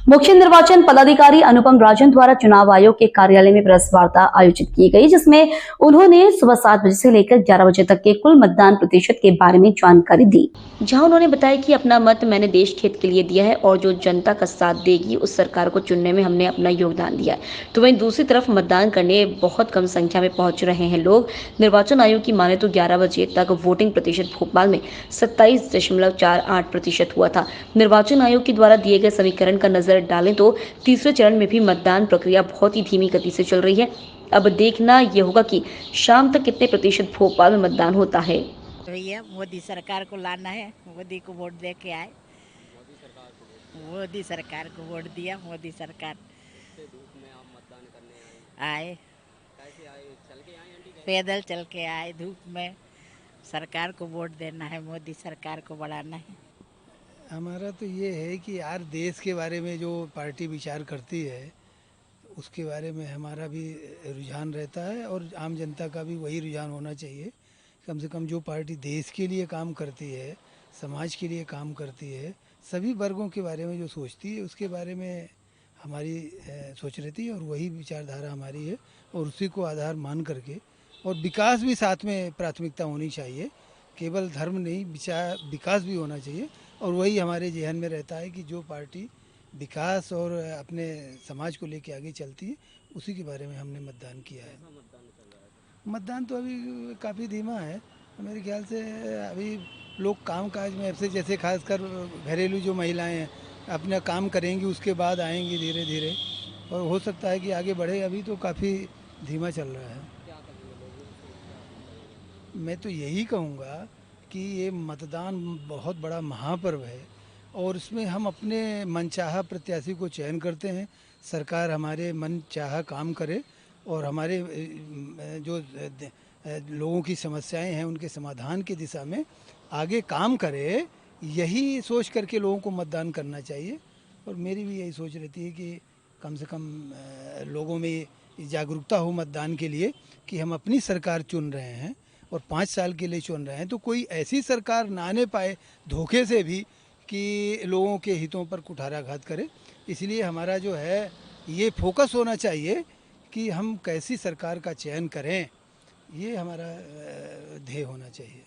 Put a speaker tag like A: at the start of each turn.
A: मुख्य निर्वाचन पदाधिकारी अनुपम राजन द्वारा चुनाव आयोग के कार्यालय में प्रेस वार्ता आयोजित की गई, जिसमें उन्होंने सुबह 7 बजे से लेकर 11 बजे तक के कुल मतदान प्रतिशत के बारे में जानकारी दी। जहां उन्होंने बताया कि अपना मत मैंने देश हित के लिए दिया है और जो जनता का साथ देगी उस सरकार को चुनने में हमने अपना योगदान दिया है। तो वहीं दूसरी तरफ मतदान करने बहुत कम संख्या में पहुंच रहे हैं लोग। निर्वाचन आयोग की माने तो 11 बजे तक वोटिंग प्रतिशत भोपाल में 27.48% हुआ था। निर्वाचन आयोग के द्वारा दिए गए समीकरण का नजर डालें तो तीसरे चरण में भी मतदान प्रक्रिया बहुत ही धीमी गति से चल रही है। अब देखना यह होगा कि शाम तक कितने प्रतिशत भोपाल में मतदान होता है।
B: भैया मोदी सरकार को लाना है, मोदी को वोट दे के आए। मोदी सरकार को वोट दिया, मोदी सरकार।
C: धूप में आप मतदान करने
B: आए
C: कैसे आए? चल के आए आंटी?
B: पैदल चल के आए धूप में। सरकार को वोट देना है, मोदी सरकार को बढ़ाना है।
D: हमारा तो ये है कि यार देश के बारे में जो पार्टी विचार करती है उसके बारे में हमारा भी रुझान रहता है और आम जनता का भी वही रुझान होना चाहिए। कम से कम जो पार्टी देश के लिए काम करती है, समाज के लिए काम करती है, सभी वर्गों के बारे में जो सोचती है उसके बारे में हमारी सोच रहती है और वही विचारधारा हमारी है और उसी को आधार मान करके और विकास भी साथ में प्राथमिकता होनी चाहिए। केवल धर्म नहीं, विकास भी होना चाहिए और वही हमारे ज़हन में रहता है कि जो पार्टी विकास और अपने समाज को लेके आगे चलती है उसी के बारे में हमने मतदान किया है। मतदान तो अभी काफ़ी धीमा है मेरे ख्याल से। अभी लोग काम काज में ऐसे जैसे खासकर घरेलू जो महिलाएं हैं अपना काम करेंगी, उसके बाद आएंगी धीरे धीरे और हो सकता है कि आगे बढ़े। अभी तो काफ़ी धीमा चल रहा है। मैं तो यही कहूँगा कि ये मतदान बहुत बड़ा महापर्व है और इसमें हम अपने मनचाहा प्रत्याशी को चयन करते हैं। सरकार हमारे मनचाहा काम करे और हमारे जो लोगों की समस्याएं हैं उनके समाधान की दिशा में आगे काम करे, यही सोच करके लोगों को मतदान करना चाहिए। और मेरी भी यही सोच रहती है कि कम से कम लोगों में जागरूकता हो मतदान के लिए कि हम अपनी सरकार चुन रहे हैं और 5 साल के लिए चुन रहे हैं, तो कोई ऐसी सरकार ना आने पाए धोखे से भी कि लोगों के हितों पर कुठाराघात करे। इसलिए हमारा जो है ये फोकस होना चाहिए कि हम कैसी सरकार का चयन करें, ये हमारा ध्येय होना चाहिए।